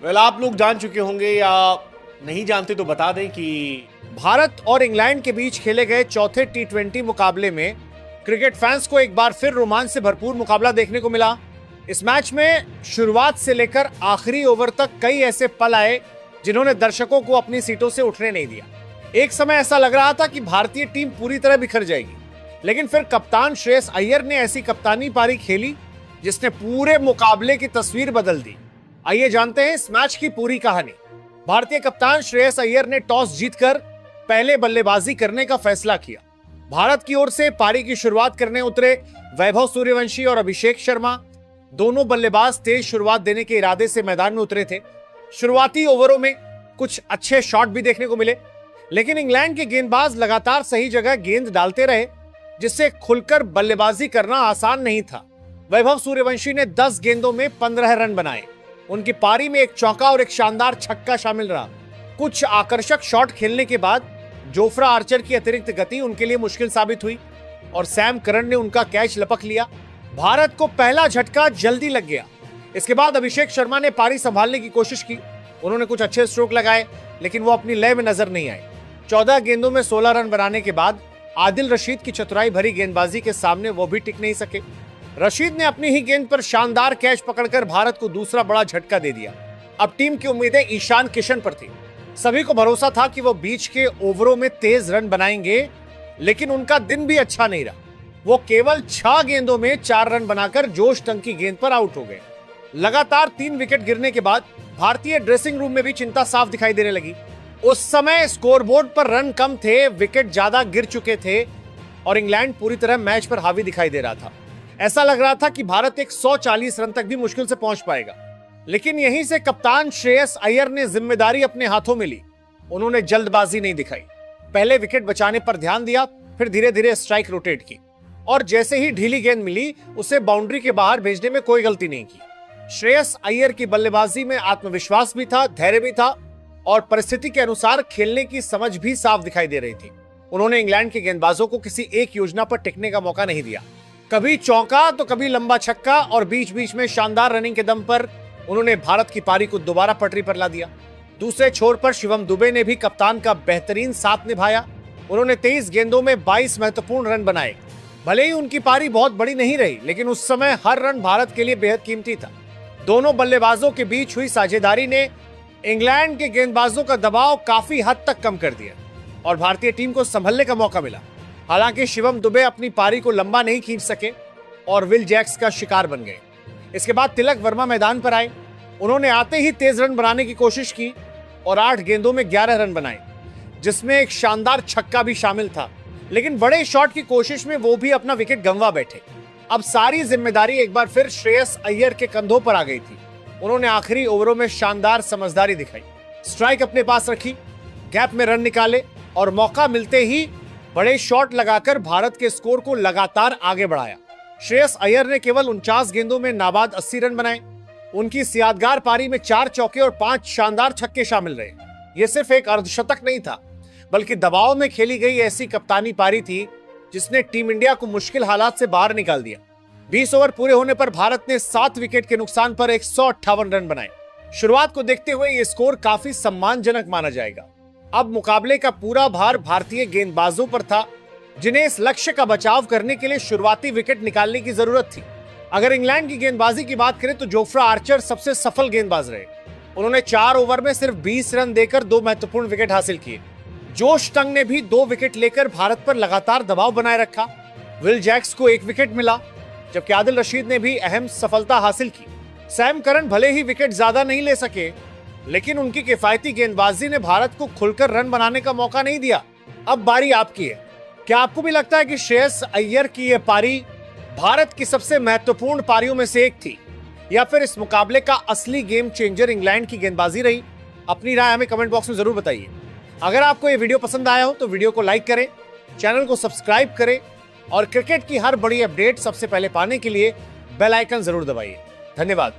आप लोग जान चुके होंगे या नहीं जानते तो बता दें कि भारत और इंग्लैंड के बीच खेले गए चौथे टी20 मुकाबले में क्रिकेट फैंस को एक बार फिर रोमांच से भरपूर मुकाबला देखने को मिला। इस मैच में शुरुआत से लेकर आखिरी ओवर तक कई ऐसे पल आए जिन्होंने दर्शकों को अपनी सीटों से उठने नहीं दिया। एक समय ऐसा लग रहा था कि भारतीय टीम पूरी तरह बिखर जाएगी, लेकिन फिर कप्तान श्रेयस अय्यर ने ऐसी कप्तानी पारी खेली जिसने पूरे मुकाबले की तस्वीर बदल दी। आइए जानते हैं इस मैच की पूरी कहानी। भारतीय कप्तान श्रेयस अय्यर ने टॉस जीतकर पहले बल्लेबाजी करने का फैसला किया। भारत की ओर से पारी की शुरुआत करने उतरे वैभव सूर्यवंशी और अभिषेक शर्मा। दोनों बल्लेबाज तेज शुरुआत देने के इरादे से मैदान में उतरे थे। शुरुआती ओवरों में कुछ अच्छे शॉट भी देखने को मिले, लेकिन इंग्लैंड के गेंदबाज लगातार सही जगह गेंद डालते रहे, जिससे खुलकर बल्लेबाजी करना आसान नहीं था। वैभव सूर्यवंशी ने 10 गेंदों में 15 रन बनाए। उनकी पारी में एक चौका और एक शानदार छक्का शामिल रहा। कुछ आकर्षक शॉट खेलने के बाद जोफ्रा आर्चर की अतिरिक्त गति उनके लिए मुश्किल साबित हुई और सैम करन ने उनका कैच लपक लिया। भारत को पहला झटका जल्दी लग गया। इसके बाद अभिषेक शर्मा ने पारी संभालने की कोशिश की। उन्होंने कुछ अच्छे स्ट्रोक लगाए, लेकिन वो अपनी लय में नजर नहीं आए। 14 गेंदों में 16 रन बनाने के बाद आदिल रशीद की चतुराई भरी गेंदबाजी के सामने वो भी टिक नहीं सके। रशीद ने अपनी ही गेंद पर शानदार कैच पकड़कर भारत को दूसरा बड़ा झटका दे दिया। अब टीम की उम्मीदें ईशान किशन पर थी। सभी को भरोसा था कि वो बीच के ओवरों में तेज रन बनाएंगे, लेकिन उनका दिन भी अच्छा नहीं रहा। वो केवल 6 गेंदों में 4 रन बनाकर जोश टंग की गेंद पर आउट हो गए। लगातार 3 विकेट गिरने के बाद भारतीय ड्रेसिंग रूम में भी चिंता साफ दिखाई देने लगी। उस समय स्कोरबोर्ड पर रन कम थे, विकेट ज्यादा गिर चुके थे और इंग्लैंड पूरी तरह मैच पर हावी दिखाई दे रहा था। ऐसा लग रहा था कि भारत 140 रन तक भी मुश्किल से पहुंच पाएगा, लेकिन यहीं से कप्तान श्रेयस अय्यर ने जिम्मेदारी अपने हाथों में ली। उन्होंने जल्दबाजी नहीं दिखाई। पहले विकेट बचाने पर ध्यान दिया, फिर धीरे धीरे स्ट्राइक रोटेट की और जैसे ही ढीली गेंद मिली उसे बाउंड्री के बाहर भेजने में कोई गलती नहीं की। श्रेयस अय्यर की बल्लेबाजी में आत्मविश्वास भी था, धैर्य भी था और परिस्थिति के अनुसार खेलने की समझ भी साफ दिखाई दे रही थी। उन्होंने इंग्लैंड के गेंदबाजों को किसी एक योजना पर टिकने का मौका नहीं दिया। कभी चौका तो कभी लंबा छक्का और बीच बीच में शानदार रनिंग के दम पर उन्होंने भारत की पारी को दोबारा पटरी पर ला दिया। दूसरे छोर पर शिवम दुबे ने भी कप्तान का बेहतरीन साथ निभाया। उन्होंने 23 गेंदों में 22 महत्वपूर्ण रन बनाए। भले ही उनकी पारी बहुत बड़ी नहीं रही, लेकिन उस समय हर रन भारत के लिए बेहद कीमती था। दोनों बल्लेबाजों के बीच हुई साझेदारी ने इंग्लैंड के गेंदबाजों का दबाव काफी हद तक कम कर दिया और भारतीय टीम को संभलने का मौका मिला। हालांकि शिवम दुबे अपनी पारी को लंबा नहीं खींच सके और विल जैक्स का शिकार बन गए। इसके बाद तिलक वर्मा मैदान पर आए। उन्होंने आते ही तेज रन बनाने की कोशिश की और 8 गेंदों में 11 रन बनाए, जिसमें एक शानदार छक्का भी शामिल था। लेकिन बड़े शॉट की कोशिश में वो भी अपना विकेट गंवा बैठे। अब सारी जिम्मेदारी एक बार फिर श्रेयस अय्यर के कंधों पर आ गई थी। उन्होंने आखिरी ओवरों में शानदार समझदारी दिखाई, स्ट्राइक अपने पास रखी, गैप में रन निकाले और मौका मिलते ही बड़े शॉट लगाकर भारत के स्कोर को लगातार आगे बढ़ाया। श्रेयस अय्यर ने केवल 49 गेंदों में नाबाद 80 रन बनाए। उनकी इस यादगार पारी में 4 चौके और 5 शानदार छक्के शामिल रहे। यह सिर्फ एक अर्धशतक नहीं था, बल्कि दबाव में खेली गई ऐसी कप्तानी पारी थी जिसने टीम इंडिया को मुश्किल हालात से बाहर निकाल दिया। 20 ओवर पूरे होने पर भारत ने 7 विकेट के नुकसान पर 158 रन बनाए। शुरुआत को देखते हुए यह स्कोर काफी सम्मानजनक माना जाएगा। अब मुकाबले का पूरा भार भारतीय गेंदबाजों पर था, जिन्हें इस लक्ष्य का बचाव करने के लिए शुरुआती विकेट निकालने की जरूरत थी। अगर इंग्लैंड की गेंदबाजी की बात करें तो जोफ्रा आर्चर सबसे सफल गेंदबाज रहे। उन्होंने 4 ओवर में सिर्फ 20 रन देकर 2 महत्वपूर्ण विकेट हासिल किए। जोश टंग ने भी 2 विकेट लेकर भारत पर लगातार दबाव बनाए रखा। विल जैक्स को 1 विकेट मिला, जबकि आदिल रशीद ने भी अहम सफलता हासिल की। सैम करन भले ही विकेट ज्यादा नहीं ले सके, लेकिन उनकी किफायती गेंदबाजी ने भारत को खुलकर रन बनाने का मौका नहीं दिया। अब बारी आपकी है। क्या आपको भी लगता है कि श्रेयस अय्यर की यह पारी भारत की सबसे महत्वपूर्ण पारियों में से एक थी, या फिर इस मुकाबले का असली गेम चेंजर इंग्लैंड की गेंदबाजी रही? अपनी राय हमें कमेंट बॉक्स में जरूर बताइए। अगर आपको यह वीडियो पसंद आया हो तो वीडियो को लाइक करें, चैनल को सब्सक्राइब करें और क्रिकेट की हर बड़ी अपडेट सबसे पहले पाने के लिए बेल आइकन जरूर दबाइए। धन्यवाद।